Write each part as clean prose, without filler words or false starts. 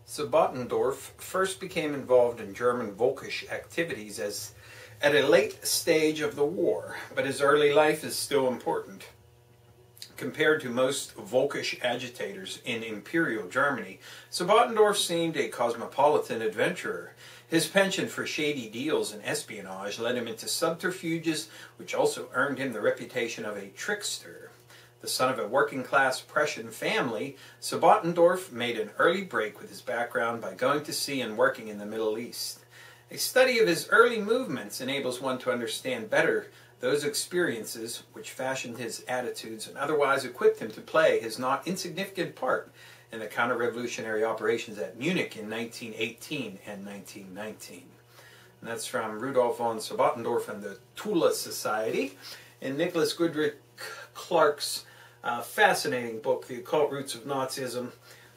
Sabotendorf first became involved in German Volkisch activities at a late stage of the war, but his early life is still important. Compared to most Volkisch agitators in Imperial Germany, Sabotendorf seemed a cosmopolitan adventurer. His penchant for shady deals and espionage led him into subterfuges, which also earned him the reputation of a trickster. The son of a working-class Prussian family, Sabotendorf made an early break with his background by going to sea and working in the Middle East. A study of his early movements enables one to understand better those experiences which fashioned his attitudes and otherwise equipped him to play his not insignificant part in the counter-revolutionary operations at Munich in 1918 and 1919. And that's from Rudolf von Sabotendorf and the Tula Society in Nicholas Goodrich Clark's fascinating book, The Occult Roots of Nazism,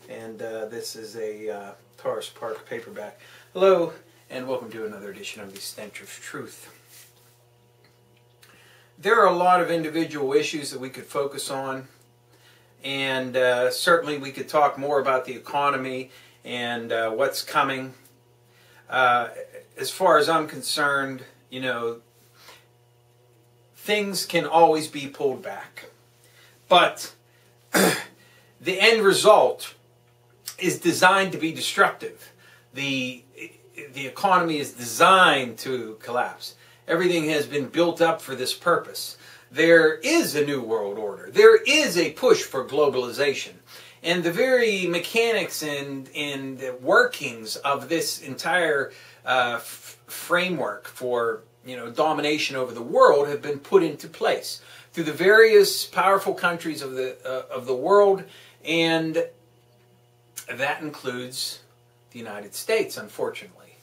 and this is a Taurus Park paperback. Hello, and welcome to another edition of the Stench of Truth. There are a lot of individual issues that we could focus on, and certainly we could talk more about the economy and what's coming. As far as I'm concerned, you know, things can always be pulled back. But the end result is designed to be destructive. The economy is designed to collapse. Everything has been built up for this purpose. There is a new world order. There is a push for globalization. And the very mechanics and the workings of this entire framework for domination over the world have been put into place through the various powerful countries of the world, and that includes the United States, unfortunately.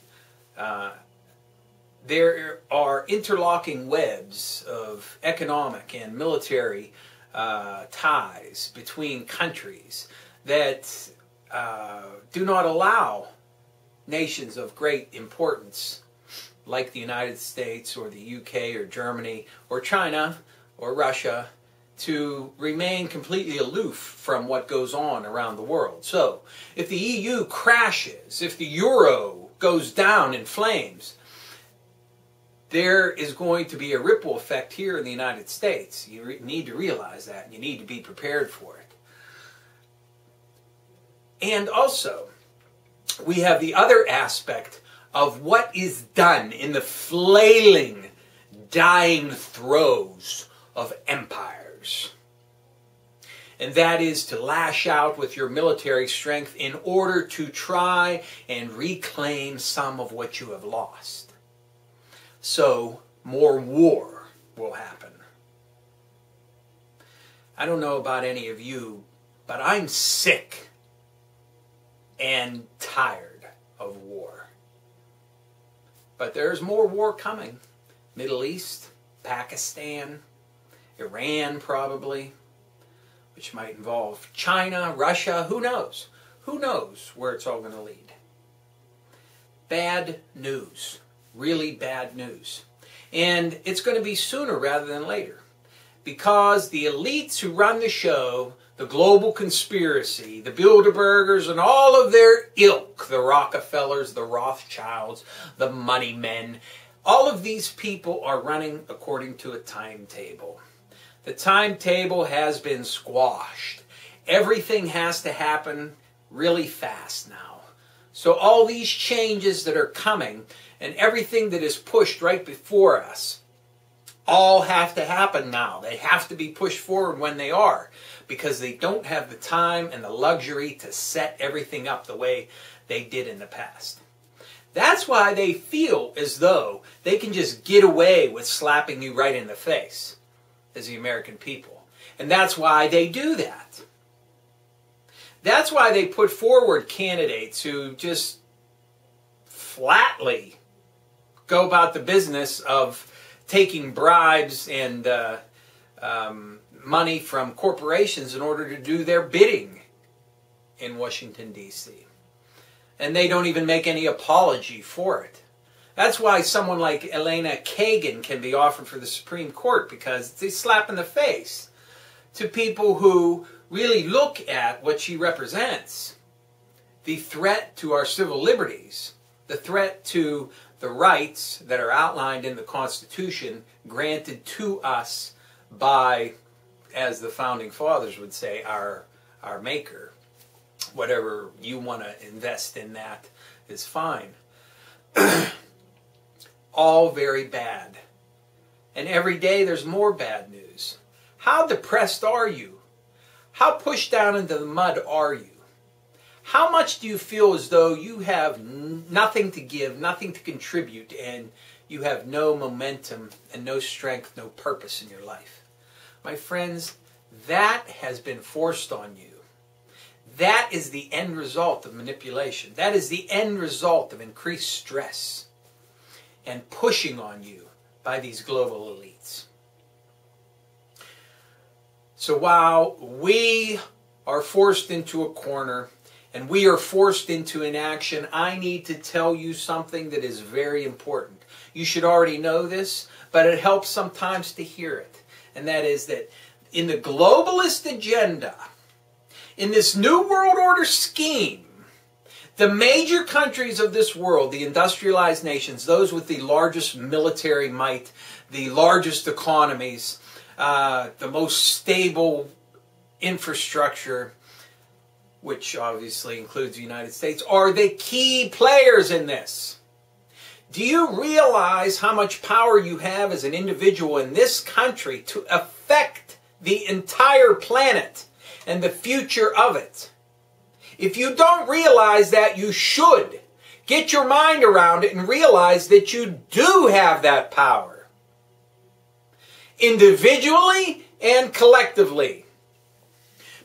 There are interlocking webs of economic and military ties between countries that do not allow nations of great importance like the United States or the UK or Germany or China or Russia to remain completely aloof from what goes on around the world. So, if the EU crashes, if the euro goes down in flames, there is going to be a ripple effect here in the United States. You need to realize that, and you need to be prepared for it. And also, we have the other aspect of what is done in the flailing, dying throes of empires. And that is to lash out with your military strength in order to try and reclaim some of what you have lost. So, more war will happen. I don't know about any of you, but I'm sick and tired of war. But there's more war coming. Middle East, Pakistan, Iran probably, which might involve China, Russia, who knows? Who knows where it's all going to lead? Bad news. Really bad news. And it's going to be sooner rather than later. Because the elites who run the show, the global conspiracy, the Bilderbergers and all of their ilk, the Rockefellers, the Rothschilds, the money men, all of these people are running according to a timetable. The timetable has been squashed. Everything has to happen really fast now. So all these changes that are coming and everything that is pushed right before us all have to happen now. They have to be pushed forward when they are, because they don't have the time and the luxury to set everything up the way they did in the past. That's why they feel as though they can just get away with slapping you right in the face as the American people. And that's why they do that. That's why they put forward candidates who just flatly go about the business of taking bribes and money from corporations in order to do their bidding in Washington, D.C. And they don't even make any apology for it. That's why someone like Elena Kagan can be offered for the Supreme Court, because it's a slap in the face to people who really look at what she represents the threat to our civil liberties, the threat to the rights that are outlined in the Constitution granted to us by, as the Founding Fathers would say, our Maker. Whatever you want to invest in that is fine. All very bad. And every day there's more bad news. How depressed are you? How pushed down into the mud are you? How much do you feel as though you have nothing to give, nothing to contribute, and you have no momentum and no strength, no purpose in your life? My friends, that has been forced on you. That is the end result of manipulation. That is the end result of increased stress and pushing on you by these global elites. So while we are forced into a corner and we are forced into inaction, I need to tell you something that is very important. You should already know this, but it helps sometimes to hear it. And that is that in the globalist agenda, in this New World Order scheme, the major countries of this world, the industrialized nations, those with the largest military might, the largest economies, the most stable infrastructure, which obviously includes the United States, are the key players in this. Do you realize how much power you have as an individual in this country to affect the entire planet and the future of it? If you don't realize that, you should get your mind around it and realize that you do have that power. Individually and collectively.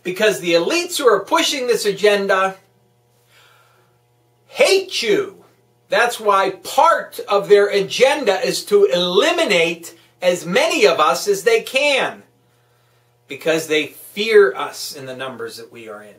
Because the elites who are pushing this agenda hate you. That's why part of their agenda is to eliminate as many of us as they can. Because they fear us in the numbers that we are in.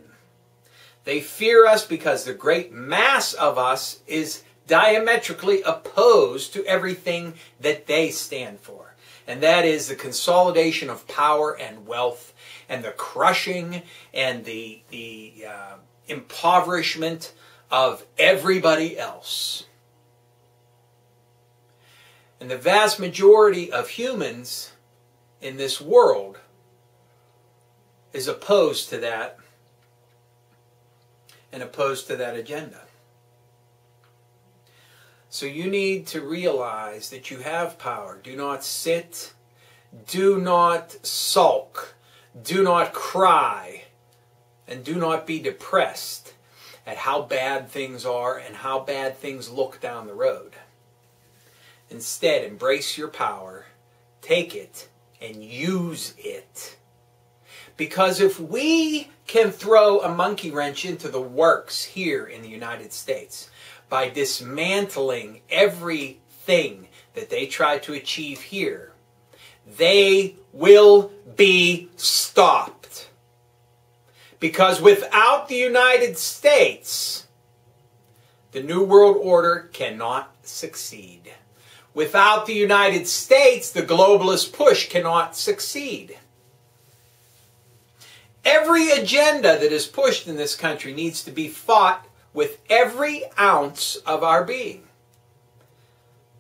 They fear us because the great mass of us is diametrically opposed to everything that they stand for. And that is the consolidation of power and wealth and the crushing and the impoverishment of everybody else. And the vast majority of humans in this world is opposed to that and opposed to that agenda. So you need to realize that you have power. Do not sit. Do not sulk. Do not cry. And do not be depressed at how bad things are and how bad things look down the road. Instead, embrace your power, take it, and use it. Because if we can throw a monkey wrench into the works here in the United States by dismantling everything that they try to achieve here, they will be stopped. Because without the United States, the New World Order cannot succeed. Without the United States, the globalist push cannot succeed. Every agenda that is pushed in this country needs to be fought with every ounce of our being.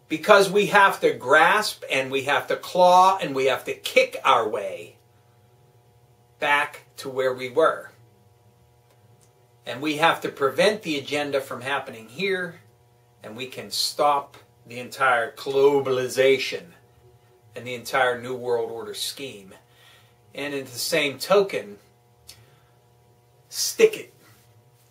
Because we have to grasp and we have to claw and we have to kick our way back to where we were. And we have to prevent the agenda from happening here, and we can stop the entire globalization and the entire New World Order scheme. And in the same token, stick it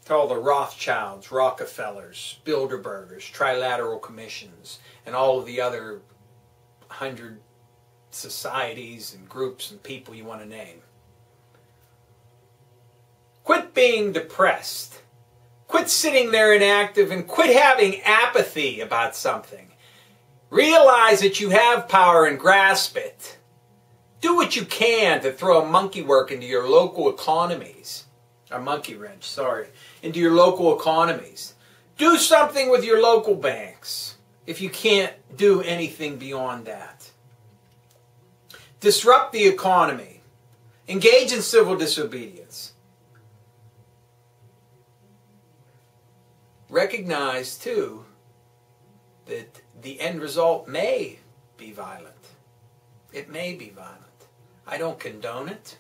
to all the Rothschilds, Rockefellers, Bilderbergers, Trilateral Commissions, and all of the other 100 societies and groups and people you want to name. Quit being depressed. Quit sitting there inactive and quit having apathy about something. Realize that you have power and grasp it. Do what you can to throw a monkey work into your local economies. A monkey wrench, sorry. Into your local economies. Do something with your local banks if you can't do anything beyond that. Disrupt the economy. Engage in civil disobedience. recognize too that the end result may be violent. It may be violent. I don't condone it,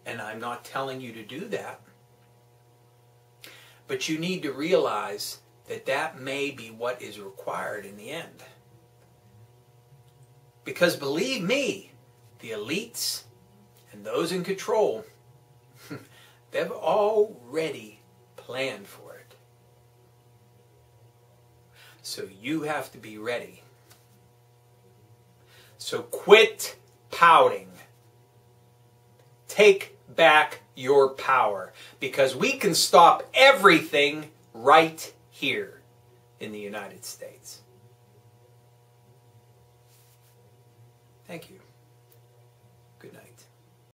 and I'm not telling you to do that. But you need to realize that that may be what is required in the end. Because believe me, the elites and those in control, they've already planned for it. So you have to be ready. So quit pouting. Take back your power, because we can stop everything right here in the United States. Thank you.